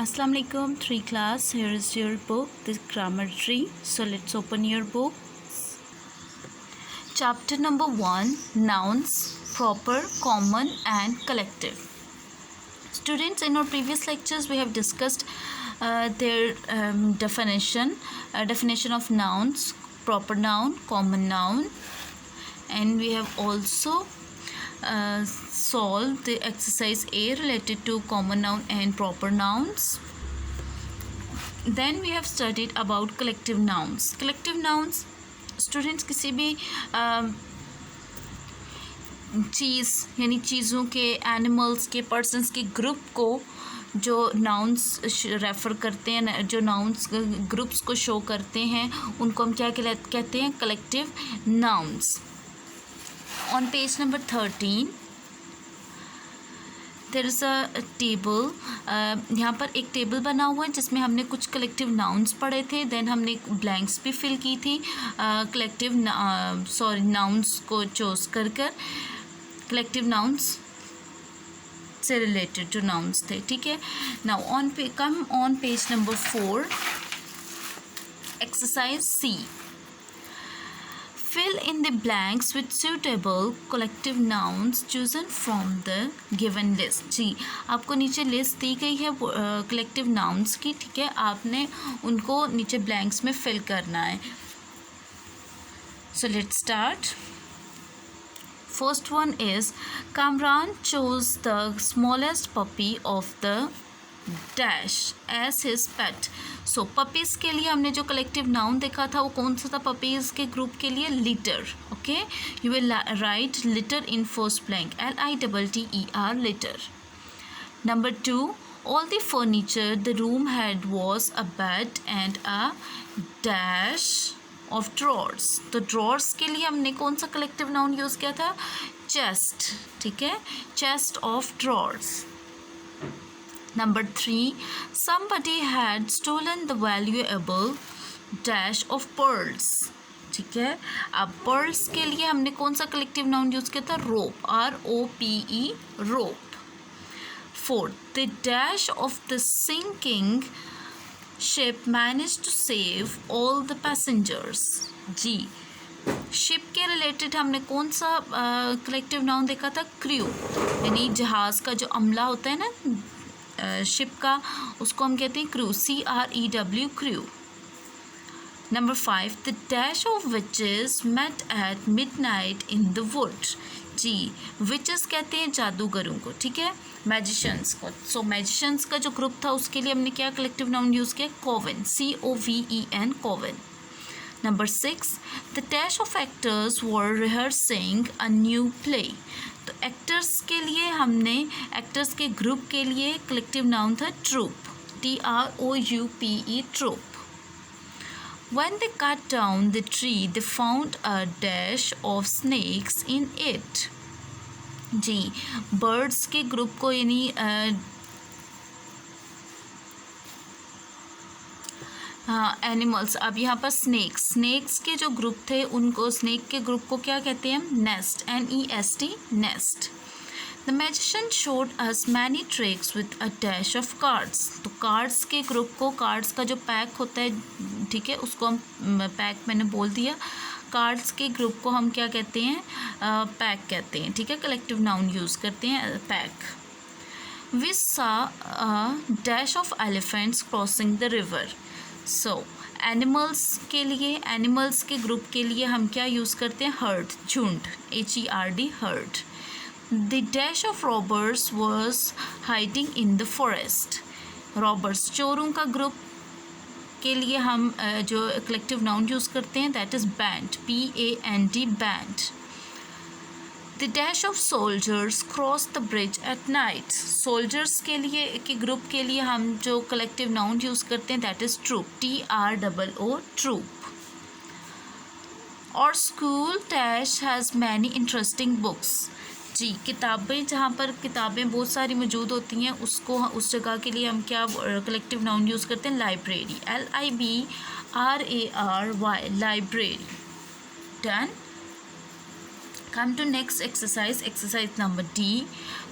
Assalamu alaikum, 3 class. Here is your book, the grammar tree. So let's open your book. Chapter number 1, nouns, proper, common and collective. Students, in our previous lectures we have discussed their definition of nouns, proper noun, common noun, and we have also solve the exercise A related to common noun and proper nouns. Then we have studied about collective nouns. Collective nouns, students, किसी भी चीज़ यानी चीज़ों के, animals के, persons के group को जो nouns refer करते हैं, जो नाउन्स ग्रुप्स को शो करते हैं, उनको हम क्या कहते हैं? Collective nouns. On page number 13 there is a table. यहाँ पर एक टेबल बना हुआ है जिसमें हमने कुछ कलेक्टिव नाउन्स पढ़े थे. देन हमने ब्लैंक्स भी फिल की थी नाउन्स को चूज़ कर कलेक्टिव नाउन्स से रिलेटेड जो नाउन्स थे. ठीक है. Now come on page number 4, exercise C. Fill in the blanks with suitable collective nouns chosen from the given list. जी, आपको नीचे लिस्ट दी गई है collective nouns की. ठीक है, आपने उनको नीचे blanks में fill करना है. So let's start. First one is Kamran chose the smallest puppy of the dash as his pet. So puppies के लिए हमने जो कलेक्टिव नाउन देखा था वो कौन सा था? पपीज़ के ग्रुप के लिए litre. Okay, you will right litre in first blank, LITTER, litre. Number 2, all the furniture the room had was a bed and a dash of drawers. तो ड्रॉर्स के लिए हमने कौन सा कलेक्टिव नाउन यूज़ किया था? चेस्ट. ठीक है, chest of drawers. Number 3, somebody had stolen the valuable dash of pearls. ठीक है, अब pearls के लिए हमने कौन सा कलेक्टिव नाउन यूज़ किया था? rope, ROPE, rope. 4, the dash of the sinking ship managed to save all the passengers. जी, शिप के रिलेटेड हमने कौन सा कलेक्टिव नाउन देखा था? क्रू, यानी जहाज़ का जो अमला होता है ना शिप का, उसको हम कहते हैं crew, CREW, crew. Number 5, the dash of witches met at midnight in the wood. जी, विचेस कहते हैं जादूगरों को. ठीक है, मैजिशियंस को. सो मैजिशियंस का जो ग्रुप था उसके लिए हमने क्या कलेक्टिव नाउन यूज़ किया? Coven, COVEN, coven. Number 6, the dash of actors were rehearsing a new play. तो एक्टर्स के लिए हमने, एक्टर्स के ग्रुप के लिए कलेक्टिव नाउन था troupe, TROUPE, troupe. When they cut down the tree, they found a dash of snakes in it. जी, birds के ग्रुप को यानी हाँ, एनिमल्स. अब यहाँ पर स्नेक्स के जो ग्रुप थे उनको, स्नेक के ग्रुप को क्या कहते हैं? Nest, NEST, nest. The magician showed us many tricks with a dash of cards. तो कार्ड्स के ग्रुप को, कार्ड्स का जो पैक होता है, ठीक है, उसको हम पैक, मैंने बोल दिया. कार्ड्स के ग्रुप को हम क्या कहते हैं? पैक कहते हैं. ठीक है, कलेक्टिव नाउन यूज़ करते हैं, pack. We saw a dash of elephants crossing the river. So animals के लिए, एनिमल्स के ग्रुप के लिए हम क्या यूज़ करते हैं? हर्ड, झुंड, HERD, heard. The dash of robbers was hiding in the forest. Robbers, चोरों का ग्रुप के लिए हम जो कलेक्टिव नाउन यूज़ करते हैं that is band, BAND, band. The dash of soldiers cross the bridge at night. Soldiers के लिए, के ग्रुप के लिए हम जो कलेक्टिव नाउन यूज़ करते हैं that is troop, TROO, troop. और school dash has many interesting books. जी, किताबें, जहाँ पर किताबें बहुत सारी मौजूद होती हैं उसको, उस जगह के लिए हम क्या कलेक्टिव नाउन यूज़ करते हैं? Library, LIBRARY, library. Done. Come to next exercise, exercise number D.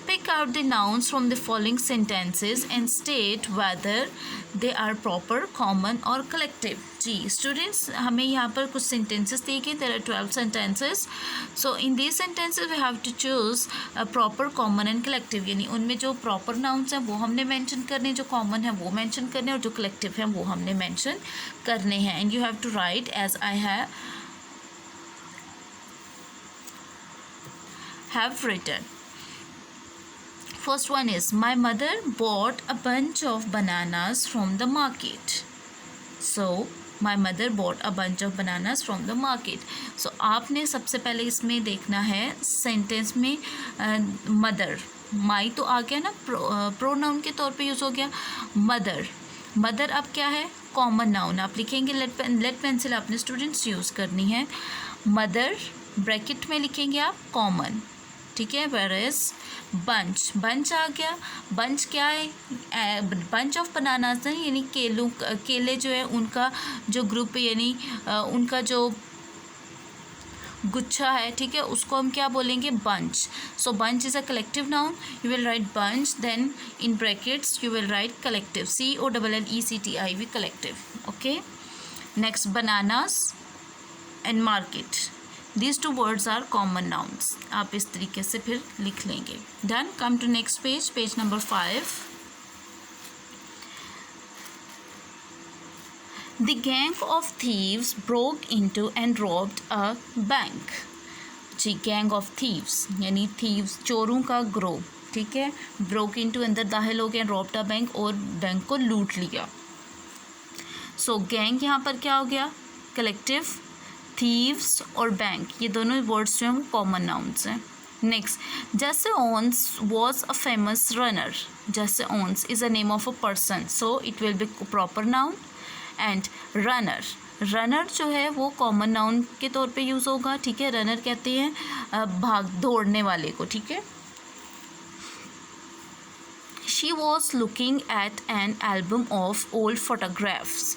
Pick out the nouns from the following sentences and state whether they are proper, common or collective. जी students, हमें यहाँ पर कुछ sentences दिए गए. There are 12 sentences. So in these sentences we have to choose a proper, common and collective. यानी उनमें जो proper nouns हैं वो हमने mention करने, जो common है वो mention करने और जो collective है वो हमने mention करने हैं. And you have to write as I have written. First one is, my mother bought a bunch of bananas from the market. So my mother bought a bunch of bananas from the market. So आपने सबसे पहले इसमें देखना है sentence में mother, माई तो आ गया ना, प्रोनाउन के तौर पे यूज़ हो गया. मदर, मदर अब क्या है, कॉमन नाउन. आप लिखेंगे लेड पेंसिल आपने स्टूडेंट्स यूज़ करनी है. मदर ब्रैकेट में लिखेंगे आप कॉमन, ठीक है. वेयरएज बंच, बंच आ गया. बंच क्या है, बंच ऑफ बनानास है, यानी केले जो है उनका जो ग्रुप, यानी उनका जो गुच्छा है, ठीक है, उसको हम क्या बोलेंगे, bunch. So bunch is a collective noun. You will write bunch, then in brackets you will write collective, COLLECTIV, collective. Okay. Next bananas and market. These two words are common nouns. आप इस तरीके से फिर लिख लेंगे. Done. Come to next page, page number 5. The gang of thieves broke into and robbed a bank. Ji, gang of thieves यानी thieves चोरों का ग्रोह, ठीक है. broke into अंदर दाखिल हो गए, robbed a bank और बैंक को लूट लिया. So gang यहाँ पर क्या हो गया, कलेक्टिव. थीव्स और बैंक, ये दोनों वर्ड्स जो हैं वो कॉमन नाउन्स हैं. नेक्स्ट, जैसे Owens was a famous runner. जैसे Owens is a name of a person, so it will be proper noun. And runner, runner जो है वो कॉमन नाउन के तौर पे यूज़ होगा, ठीक है. रनर कहते हैं भाग दौड़ने वाले को, ठीक है. She was looking at an album of old photographs.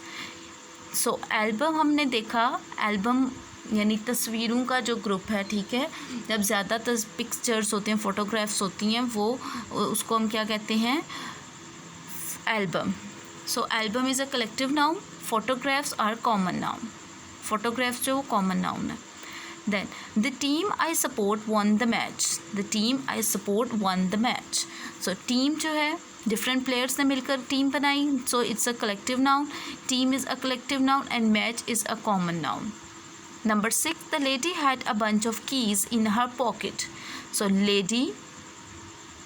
So album हमने देखा, एल्बम यानी तस्वीरों का जो ग्रुप है, ठीक है. जब ज़्यादा पिक्चर्स होते हैं, फ़ोटोग्राफ्स होती हैं, वो उसको हम क्या कहते हैं, album. So album is a collective noun. Photographs are common noun. Photographs जो वो कॉमन नाउन है. Then the team I support won the match. The team I support won the match. So team जो है different players ने मिलकर team बनाई, so it's a collective noun. Team is a collective noun and match is a common noun. Number 6, the lady had a bunch of keys in her pocket. So lady,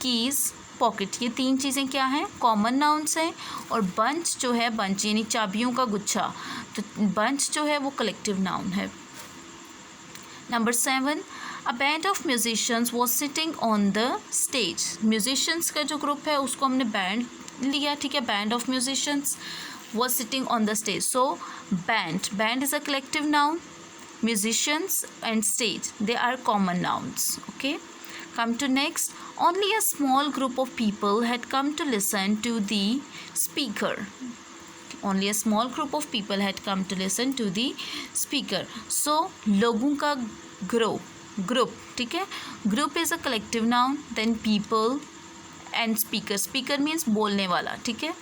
keys, pocket, ये तीन चीज़ें क्या हैं, common nouns हैं. और bunch जो है, bunch यानी चाबियों का गुच्छा, तो बंच जो है वो कलेक्टिव नाउन है. Number 7, a band of musicians was sitting on the stage. Musicians का जो ग्रुप है उसको हमने बैंड लिया, ठीक है. Band of musicians was sitting on the stage. So band, band is a collective noun. Musicians and stage, they are common nouns. Okay. Come to next. Only a small group of people had come to listen to the speaker. Only a small group of people had come to listen to the speaker. So लोगों का group, ठीक है. Group is a collective noun. Then people and speaker. Speaker means बोलने वाला, ठीक है.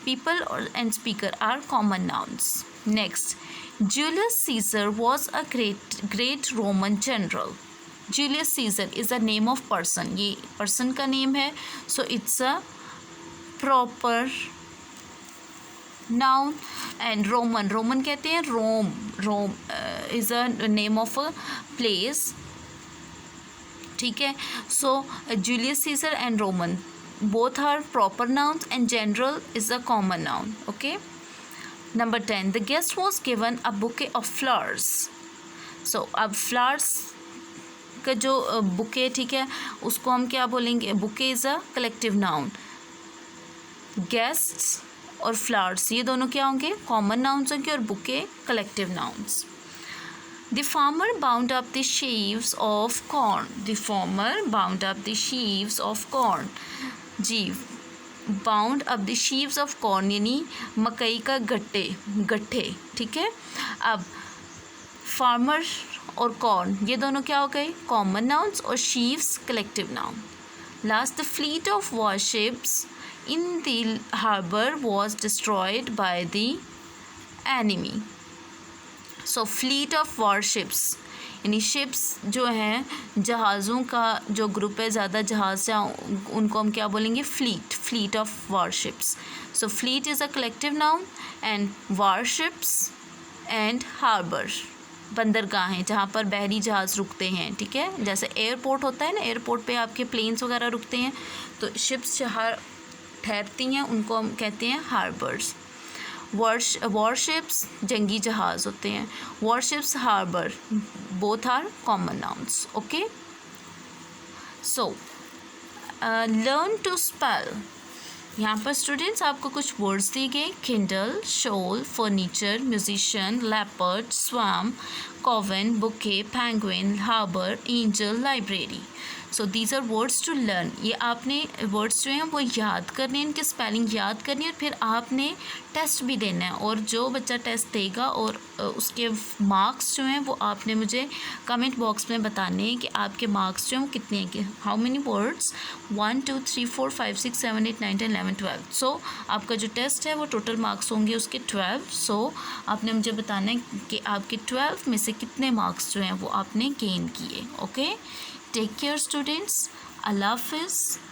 People and speaker are common nouns. Next, Julius Caesar was a great Roman general. Julius Caesar is a name of person. ये person का name है, so it's a proper noun. And Roman कहते हैं Rome is a name of a place, ठीक है. So Julius Caesar and Roman both are proper nouns and general is a common noun. Okay. Number 10, the guest was given a bouquet of flowers. So अब flowers का जो bouquet, ठीक है, उसको हम क्या बोलेंगे, bouquet is a collective noun. Guests और फ्लावर्स ये दोनों क्या होंगे, कॉमन नाउन्स होंगे, और bouquet collective nouns. The farmer bound up the sheaves of corn. The farmer bound up the sheaves of corn. जी, bound up the sheaves of corn यानी मकई का गट्ठे, ठीक है. अब फार्मर और कॉर्न ये दोनों क्या हो गए, कॉमन नाउन्स, और sheaves collective noun. Last, the fleet of warships in the harbor was destroyed by the enemy. So fleet of warships यानी शिप्स जो हैं, जहाज़ों का जो ग्रुप है, ज़्यादा जहाज़ हैं, उनको हम क्या बोलेंगे? Fleet of warships. So fleet is a collective noun and warships and harbour बंदरगाहें जहाँ पर बहरी जहाज़ रुकते हैं. ठीक है, जैसे एयरपोर्ट होता है ना, एयरपोर्ट पे आपके प्लेन्स वगैरह रुकते हैं, तो शिप्स जहाँ ठहरती हैं उनको हम कहते हैं हार्बर्स. वॉरशिप्स जंगी जहाज़ होते हैं. Warships, harbour, both are common nouns. Okay, so learn to spell. यहाँ पर स्टूडेंट्स आपको कुछ वर्ड्स दिए गए: kindle, shoal, furniture, musician, leopard, swarm, coven, bouquet, penguin, harbour, angel, library. So these are words to learn. ये आपने words जो हैं वो याद करने हैं, इनके स्पेलिंग याद करनी है, और फिर आपने टेस्ट भी देना है. और जो बच्चा टेस्ट देगा और उसके मार्क्स जो हैं वो आपने मुझे कमेंट बॉक्स में बताने हैं कि आपके मार्क्स जो हैं वो कितने हैं, कि हाउ मेनी वर्ड्स, 1 2 3 4 5 6 7 8 9 10 11 12. सो आपका जो टेस्ट है वो टोटल मार्क्स होंगे उसके 12. सो आपने मुझे बताना है कि आपके 12 में से कितने मार्क्स जो हैं वो आपने गेन किए. Okay, take care students. अल्लाह हाफिज़.